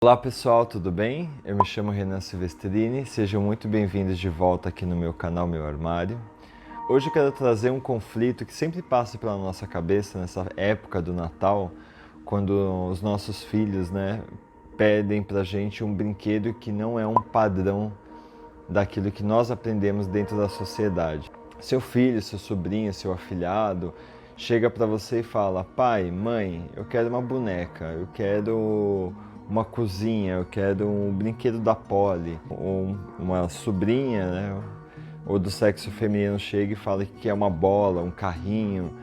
Olá pessoal, tudo bem? Eu me chamo Renan Silvestrini, sejam muito bem-vindos de volta aqui no meu canal Meu Armário. Hoje eu quero trazer um conflito que sempre passa pela nossa cabeça nessa época do Natal, quando os nossos filhos, pedem pra gente um brinquedo que não é um padrão daquilo que nós aprendemos dentro da sociedade. Seu filho, seu sobrinho, seu afilhado chega para você e fala: pai, mãe, eu quero uma boneca, eu quero uma cozinha, eu quero um brinquedo da Polly. Ou uma sobrinha, ou do sexo feminino chega e fala que quer uma bola, um carrinho.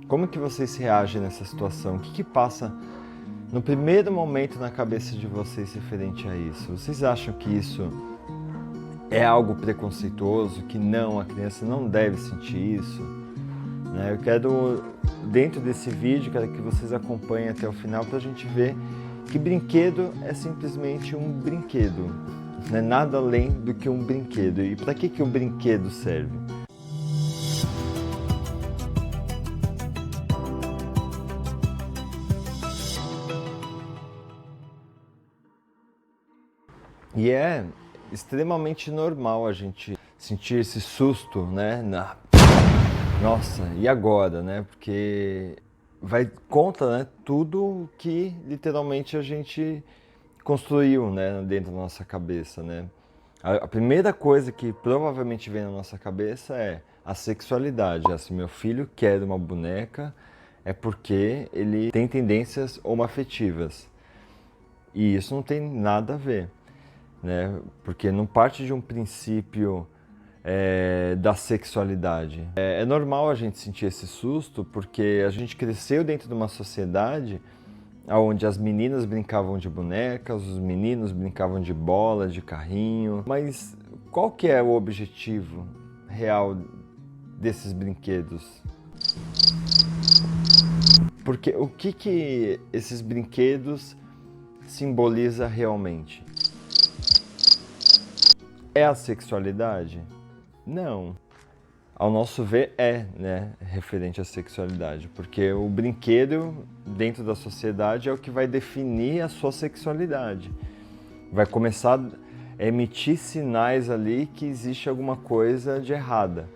Como que vocês reagem nessa situação? O que passa no primeiro momento na cabeça de vocês referente a isso? Vocês acham que isso é algo preconceituoso, que não, a criança não deve sentir isso? Eu quero, dentro desse vídeo, quero que vocês acompanhem até o final para a gente ver que brinquedo é simplesmente um brinquedo, não é nada além do que um brinquedo. E para que o brinquedo serve? E é extremamente normal a gente sentir esse susto, Nossa, e agora, Porque vai contra, tudo que literalmente a gente construiu, dentro da nossa cabeça, A primeira coisa que provavelmente vem na nossa cabeça é a sexualidade. Se meu filho quer uma boneca, é porque ele tem tendências homoafetivas. E isso não tem nada a ver, Porque não parte de um princípio da sexualidade. É normal a gente sentir esse susto porque a gente cresceu dentro de uma sociedade onde as meninas brincavam de bonecas, os meninos brincavam de bola, de carrinho. Mas qual que é o objetivo real desses brinquedos? Porque o que esses brinquedos simboliza realmente? É a sexualidade? Não. Ao nosso ver, referente à sexualidade, porque o brinquedo dentro da sociedade é o que vai definir a sua sexualidade. Vai começar a emitir sinais ali que existe alguma coisa de errada,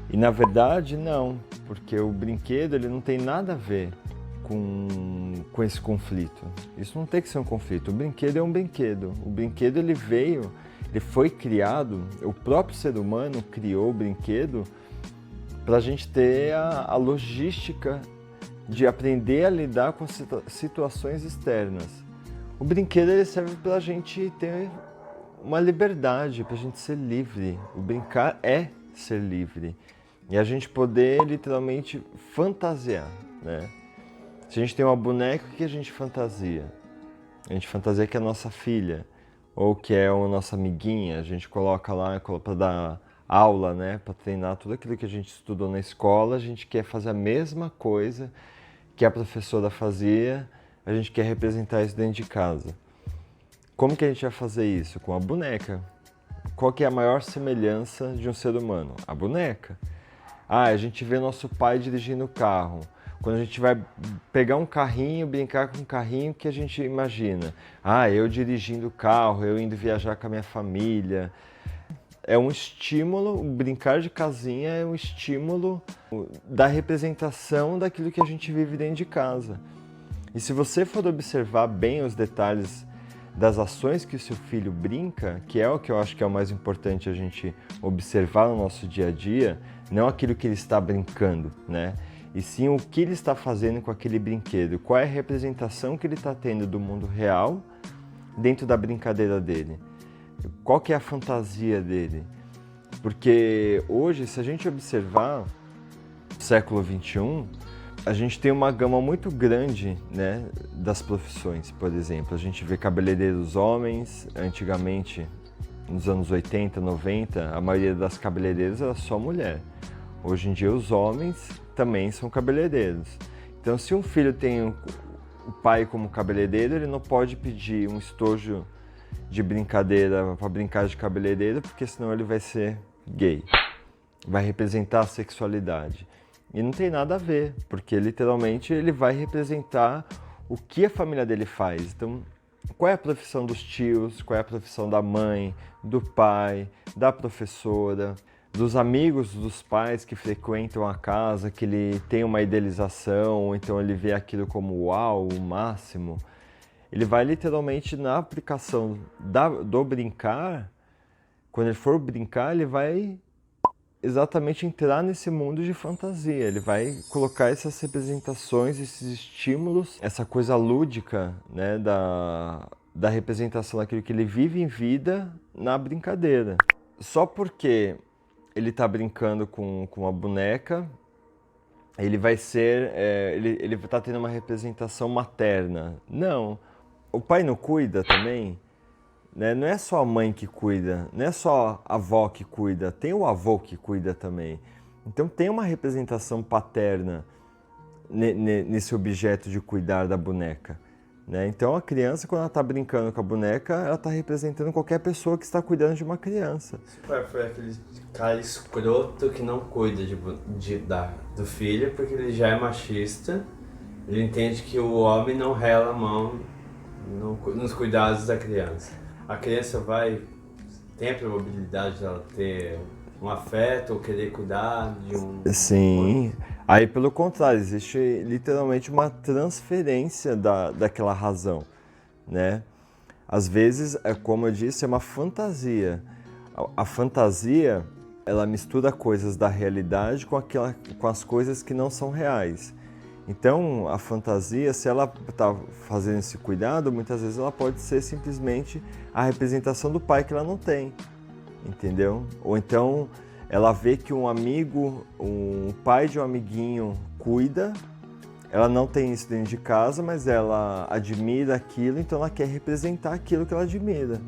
E na verdade, não, porque o brinquedo ele não tem nada a ver com esse conflito. Isso não tem que ser um conflito. O brinquedo é um brinquedo. O brinquedo ele foi criado, o próprio ser humano criou o brinquedo para a gente ter a logística de aprender a lidar com situações externas. O brinquedo ele serve para a gente ter uma liberdade, para a gente ser livre. O brincar é ser livre. E a gente poder literalmente fantasiar, Se a gente tem uma boneca, o que a gente fantasia? A gente fantasia que é a nossa filha, ou que é a nossa amiguinha, a gente coloca lá para dar aula, para treinar tudo aquilo que a gente estudou na escola, a gente quer fazer a mesma coisa que a professora fazia, a gente quer representar isso dentro de casa. Como que a gente vai fazer isso? Com a boneca. Qual que é a maior semelhança de um ser humano? A boneca. A gente vê nosso pai dirigindo o carro. Quando a gente vai pegar um carrinho, brincar com um carrinho, que a gente imagina? Eu dirigindo o carro, eu indo viajar com a minha família. É um estímulo, o brincar de casinha é um estímulo da representação daquilo que a gente vive dentro de casa. E se você for observar bem os detalhes das ações que o seu filho brinca, que é o que eu acho que é o mais importante a gente observar no nosso dia a dia, não aquilo que ele está brincando, E sim o que ele está fazendo com aquele brinquedo, qual é a representação que ele está tendo do mundo real dentro da brincadeira dele, qual que é a fantasia dele. Porque hoje, se a gente observar o século XXI, a gente tem uma gama muito grande das profissões. Por exemplo, a gente vê cabeleireiros homens. Antigamente, nos anos 80, 90, a maioria das cabeleireiras era só mulher. Hoje em dia os homens também são cabeleireiros. Então, se um filho tem o pai como cabeleireiro, ele não pode pedir um estojo de brincadeira para brincar de cabeleireiro, porque senão ele vai ser gay. Vai representar a sexualidade. E não tem nada a ver, porque literalmente ele vai representar o que a família dele faz. Então, qual é a profissão dos tios, qual é a profissão da mãe, do pai, da professora, dos amigos dos pais que frequentam a casa, que ele tem uma idealização, ou então ele vê aquilo como uau, o máximo. Ele vai literalmente na aplicação do brincar, quando ele for brincar, ele vai exatamente entrar nesse mundo de fantasia. Ele vai colocar essas representações, esses estímulos, essa coisa lúdica, né, da representação daquilo que ele vive em vida na brincadeira. Só porque ele está brincando com uma boneca, ele vai ser, ele está tendo uma representação materna. Não. O pai não cuida também? Né? Não é só a mãe que cuida, não é só a avó que cuida, tem o avô que cuida também. Então tem uma representação paterna nesse objeto de cuidar da boneca. Né? Então a criança, quando ela está brincando com a boneca, ela está representando qualquer pessoa que está cuidando de uma criança. Foi aquele cara escroto que não cuida do filho porque ele já é machista. Ele entende que o homem não rela a mão nos cuidados da criança. A criança tem a probabilidade de ela ter um afeto ou querer cuidar de um... Sim. Aí, pelo contrário, existe literalmente uma transferência daquela razão, né? Às vezes, como eu disse, é uma fantasia. A fantasia, ela mistura coisas da realidade com as coisas que não são reais. Então, a fantasia, se ela está fazendo esse cuidado, muitas vezes ela pode ser simplesmente a representação do pai que ela não tem, entendeu? Ou então, ela vê que um pai de um amiguinho cuida, ela não tem isso dentro de casa, mas ela admira aquilo, então ela quer representar aquilo que ela admira.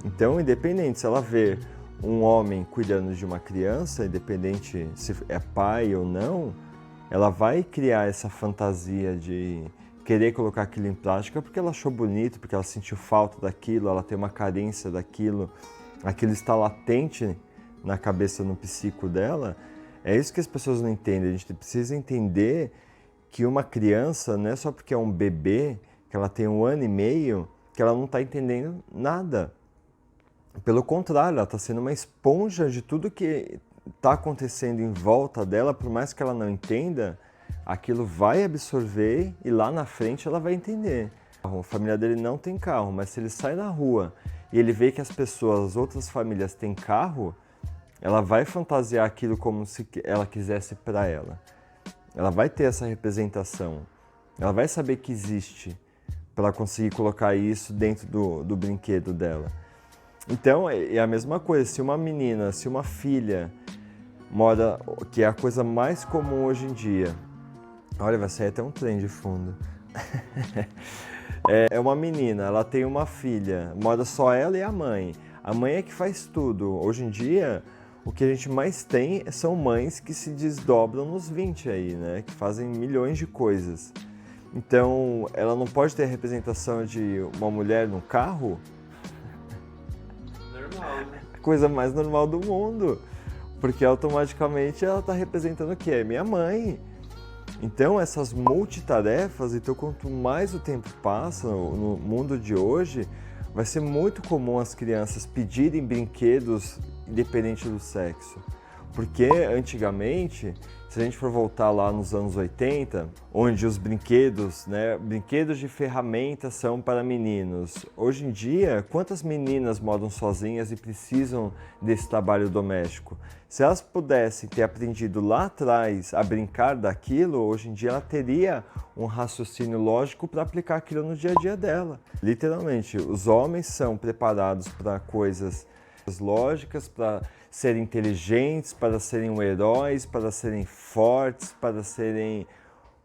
Então, independente se ela vê um homem cuidando de uma criança, independente se é pai ou não, ela vai criar essa fantasia de querer colocar aquilo em prática porque ela achou bonito, porque ela sentiu falta daquilo, ela tem uma carência daquilo, aquilo está latente na cabeça, no psico dela. É isso que as pessoas não entendem. A gente precisa entender que uma criança, não é só porque é um bebê, que ela tem 1 ano e meio, que ela não está entendendo nada. Pelo contrário, ela está sendo uma esponja de tudo que está acontecendo em volta dela, por mais que ela não entenda, aquilo vai absorver e lá na frente ela vai entender. A família dele não tem carro, mas se ele sai na rua e ele vê que as outras famílias têm carro, ela vai fantasiar aquilo como se ela quisesse para ela. Ela vai ter essa representação, ela vai saber que existe para conseguir colocar isso dentro do brinquedo dela. Então, é a mesma coisa, se uma filha mora, que é a coisa mais comum hoje em dia, olha, vai sair até um trem de fundo, é uma menina, ela tem uma filha, mora só ela e a mãe é que faz tudo. Hoje em dia, o que a gente mais tem são mães que se desdobram nos 20 aí, né, que fazem milhões de coisas. Então, ela não pode ter a representação de uma mulher no carro? Normal, né? A coisa mais normal do mundo. Porque automaticamente ela está representando o quê? É minha mãe. Então, essas multitarefas, então quanto mais o tempo passa no mundo de hoje, vai ser muito comum as crianças pedirem brinquedos independente do sexo. Porque antigamente, se a gente for voltar lá nos anos 80, onde os brinquedos, né, brinquedos de ferramentas são para meninos. Hoje em dia, quantas meninas moram sozinhas e precisam desse trabalho doméstico? Se elas pudessem ter aprendido lá atrás a brincar daquilo, hoje em dia ela teria um raciocínio lógico para aplicar aquilo no dia a dia dela. Literalmente, os homens são preparados para coisas lógicas, para serem inteligentes, para serem heróis, para serem fortes, para serem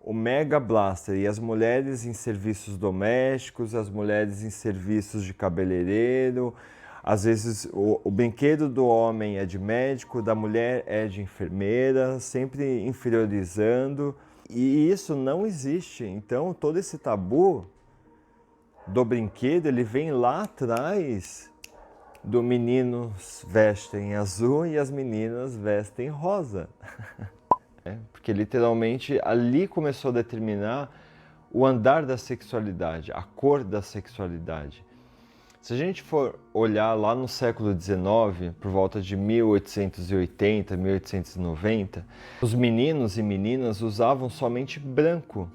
o Mega Blaster. E as mulheres em serviços domésticos, as mulheres em serviços de cabeleireiro. Às vezes o brinquedo do homem é de médico, da mulher é de enfermeira, sempre inferiorizando. E isso não existe. Então todo esse tabu do brinquedo, ele vem lá atrás do meninos vestem azul e as meninas vestem rosa. Porque literalmente ali começou a determinar o andar da sexualidade, a cor da sexualidade. Se a gente for olhar lá no século XIX, por volta de 1880, 1890, os meninos e meninas usavam somente branco.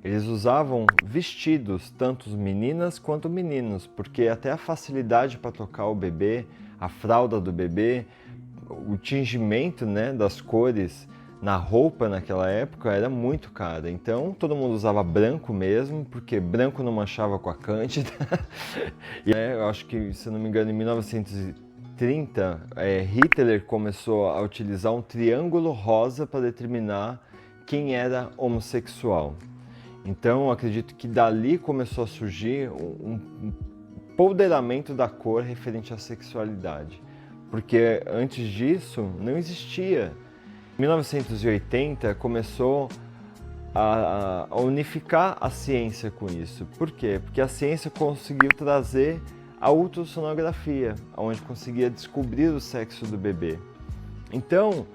Eles usavam vestidos, tanto meninas quanto meninos, porque até a facilidade para tocar o bebê, a fralda do bebê, o tingimento, né, das cores na roupa naquela época era muito cara. Então todo mundo usava branco mesmo, porque branco não manchava com a Cândida. E eu acho que, se não me engano, em 1930, Hitler começou a utilizar um triângulo rosa para determinar quem era homossexual. Então eu acredito que dali começou a surgir um empoderamento da cor referente à sexualidade. Porque antes disso não existia. Em 1980 começou a unificar a ciência com isso. Por quê? Porque a ciência conseguiu trazer a ultrassonografia, onde conseguia descobrir o sexo do bebê. Então,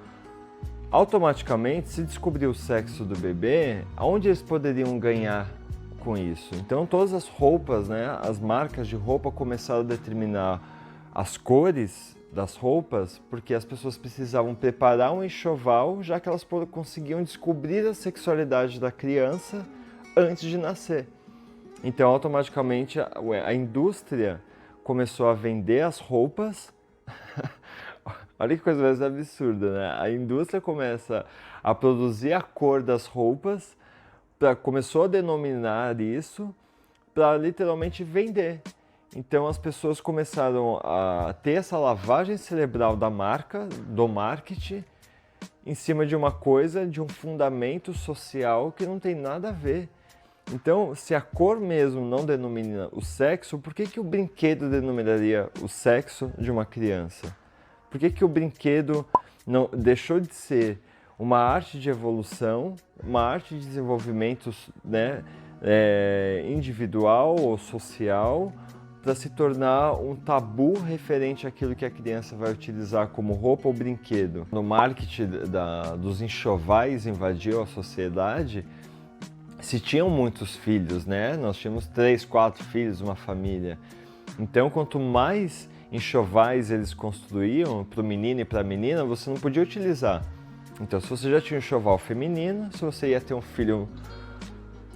automaticamente, se descobrir o sexo do bebê, aonde eles poderiam ganhar com isso? Então, todas as roupas, né, as marcas de roupa começaram a determinar as cores das roupas, porque as pessoas precisavam preparar um enxoval, já que elas conseguiam descobrir a sexualidade da criança antes de nascer. Então, automaticamente, a indústria começou a vender as roupas. Olha que coisa mais absurda, né? A indústria começa a produzir a cor das roupas, começou a denominar isso para literalmente vender. Então as pessoas começaram a ter essa lavagem cerebral da marca, do marketing, em cima de uma coisa, de um fundamento social que não tem nada a ver. Então, se a cor mesmo não denomina o sexo, por que o brinquedo denominaria o sexo de uma criança? Por que o brinquedo não deixou de ser uma arte de evolução, uma arte de desenvolvimento, né, individual ou social, para se tornar um tabu referente àquilo que a criança vai utilizar como roupa ou brinquedo? No marketing dos enxovais invadiu a sociedade, se tinham muitos filhos, né? Nós tínhamos 3, 4 filhos, uma família. Então, quanto mais enxovais eles construíam para o menino e para a menina, você não podia utilizar. Então, se você já tinha um enxoval feminino, se você ia ter um filho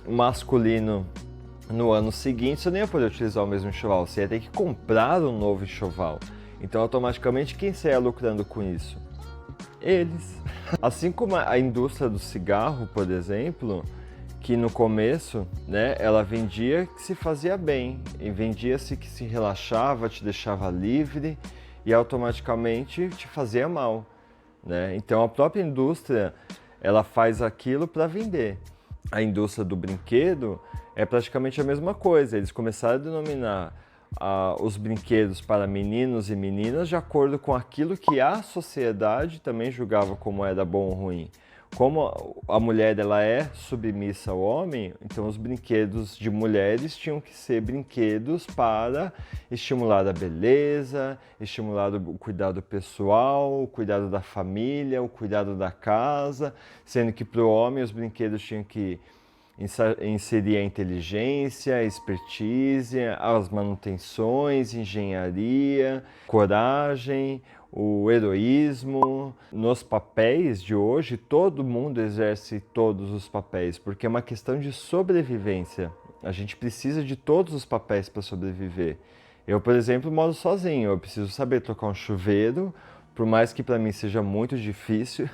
masculino no ano seguinte, você não ia poder utilizar o mesmo enxoval, você ia ter que comprar um novo enxoval. Então, automaticamente, quem saía lucrando com isso? Eles. Assim como a indústria do cigarro, por exemplo, que no começo, né, ela vendia que se fazia bem, e vendia-se que se relaxava, te deixava livre e automaticamente te fazia mal, né? Então a própria indústria, ela faz aquilo para vender. A indústria do brinquedo é praticamente a mesma coisa. Eles começaram a denominar os brinquedos para meninos e meninas de acordo com aquilo que a sociedade também julgava como era bom ou ruim. Como a mulher ela é submissa ao homem, então os brinquedos de mulheres tinham que ser brinquedos para estimular a beleza, estimular o cuidado pessoal, o cuidado da família, o cuidado da casa, sendo que para o homem os brinquedos tinham que inserir a inteligência, a expertise, as manutenções, engenharia, coragem, o heroísmo. Nos papéis de hoje, todo mundo exerce todos os papéis, porque é uma questão de sobrevivência. A gente precisa de todos os papéis para sobreviver. Eu, por exemplo, moro sozinho, eu preciso saber trocar um chuveiro, por mais que para mim seja muito difícil.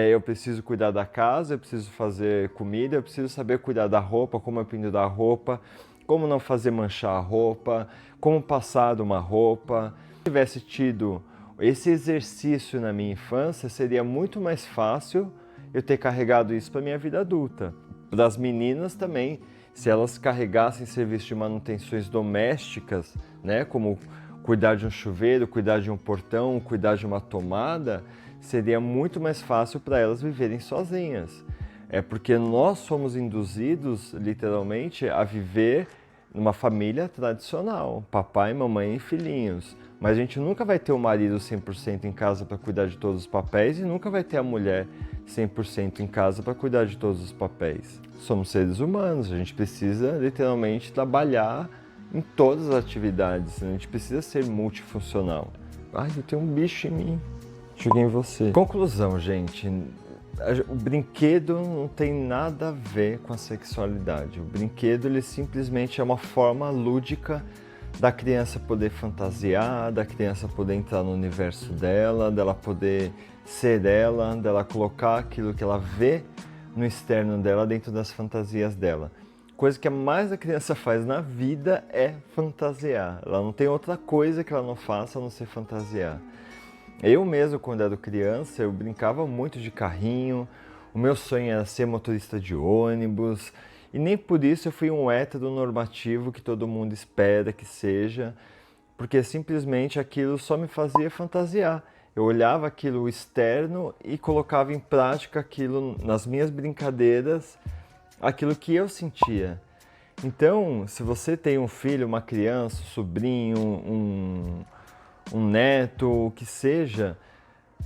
Eu preciso cuidar da casa, eu preciso fazer comida, eu preciso saber cuidar da roupa, como eu pendurar a roupa, como não fazer manchar a roupa, como passar uma roupa. Se tivesse tido esse exercício na minha infância, seria muito mais fácil eu ter carregado isso para a minha vida adulta. Para as meninas também, se elas carregassem serviço de manutenções domésticas, né, como cuidar de um chuveiro, cuidar de um portão, cuidar de uma tomada, seria muito mais fácil para elas viverem sozinhas. É porque nós somos induzidos, literalmente, a viver numa família tradicional, papai, mamãe e filhinhos. Mas a gente nunca vai ter o marido 100% em casa para cuidar de todos os papéis e nunca vai ter a mulher 100% em casa para cuidar de todos os papéis. Somos seres humanos, a gente precisa literalmente trabalhar em todas as atividades, a gente precisa ser multifuncional. Ai, eu tenho um bicho em mim. Joguei em você. Conclusão, gente. O brinquedo não tem nada a ver com a sexualidade. O brinquedo, ele simplesmente é uma forma lúdica da criança poder fantasiar, da criança poder entrar no universo dela, dela poder ser ela, dela colocar aquilo que ela vê no externo dela dentro das fantasias dela. Coisa que a mais a criança faz na vida é fantasiar. Ela não tem outra coisa que ela não faça a não ser fantasiar. Eu mesmo, quando era criança, eu brincava muito de carrinho, o meu sonho era ser motorista de ônibus, e nem por isso eu fui um hétero normativo que todo mundo espera que seja, porque simplesmente aquilo só me fazia fantasiar. Eu olhava aquilo externo e colocava em prática aquilo nas minhas brincadeiras, aquilo que eu sentia. Então, se você tem um filho, uma criança, um sobrinho, um neto, o que seja,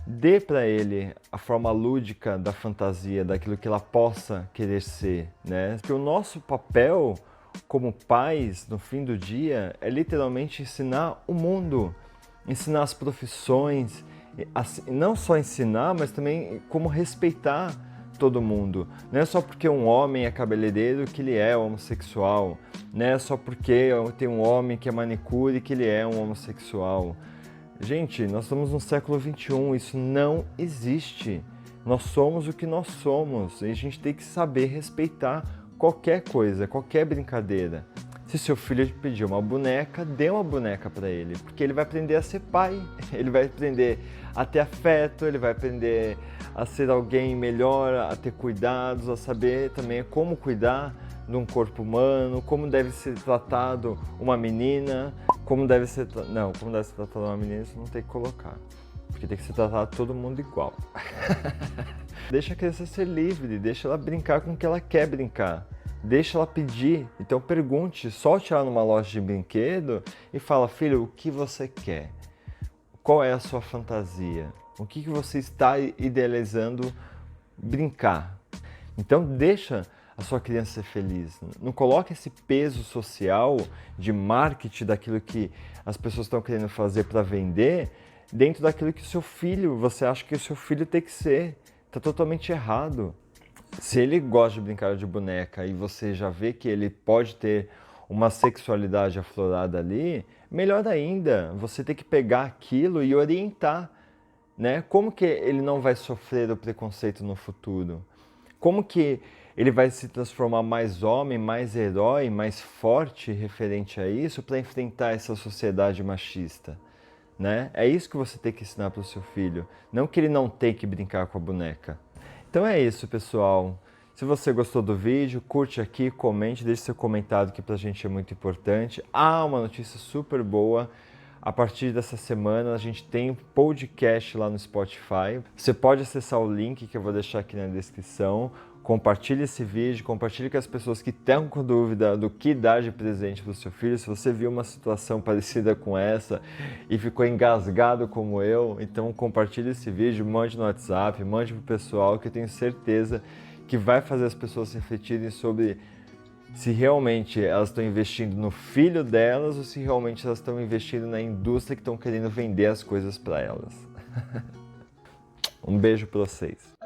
dê para ele a forma lúdica da fantasia, daquilo que ela possa querer ser, né? Porque o nosso papel como pais, no fim do dia, é literalmente ensinar o mundo, ensinar as profissões, não só ensinar, mas também como respeitar todo mundo. Não é só porque um homem é cabeleireiro que ele é homossexual, não é só porque tem um homem que é manicure que ele é um homossexual. Gente, nós estamos no século XXI, isso não existe. Nós somos o que nós somos e a gente tem que saber respeitar qualquer coisa, qualquer brincadeira. Se seu filho pedir uma boneca, dê uma boneca para ele, porque ele vai aprender a ser pai, ele vai aprender a ter afeto, ele vai aprender a ser alguém melhor, a ter cuidados, a saber também como cuidar de um corpo humano, como deve ser tratado uma menina, como deve ser tratado uma menina, isso não tem que colocar, porque tem que ser tratado todo mundo igual. Deixa a criança ser livre, deixa ela brincar com o que ela quer brincar. Deixa ela pedir, então pergunte, solte ela numa loja de brinquedo e fala: filho, o que você quer? Qual é a sua fantasia? O que você está idealizando brincar? Então deixa a sua criança ser feliz. Não coloque esse peso social de marketing daquilo que as pessoas estão querendo fazer para vender dentro daquilo que o seu filho, você acha que o seu filho tem que ser. Está totalmente errado. Se ele gosta de brincar de boneca e você já vê que ele pode ter uma sexualidade aflorada ali, melhor ainda, você tem que pegar aquilo e orientar, né? Como que ele não vai sofrer o preconceito no futuro? Como que ele vai se transformar mais homem, mais herói, mais forte referente a isso para enfrentar essa sociedade machista, né? É isso que você tem que ensinar para o seu filho, não que ele não tem que brincar com a boneca. Então é isso, pessoal. Se você gostou do vídeo, curte aqui, comente, deixe seu comentário que pra gente é muito importante. Uma notícia super boa. A partir dessa semana a gente tem um podcast lá no Spotify. Você pode acessar o link que eu vou deixar aqui na descrição. Compartilhe esse vídeo, compartilhe com as pessoas que estão com dúvida do que dar de presente para o seu filho. Se você viu uma situação parecida com essa e ficou engasgado como eu, então compartilhe esse vídeo, mande no WhatsApp, mande para o pessoal, que eu tenho certeza que vai fazer as pessoas refletirem sobre se realmente elas estão investindo no filho delas ou se realmente elas estão investindo na indústria que estão querendo vender as coisas para elas. Um beijo para vocês.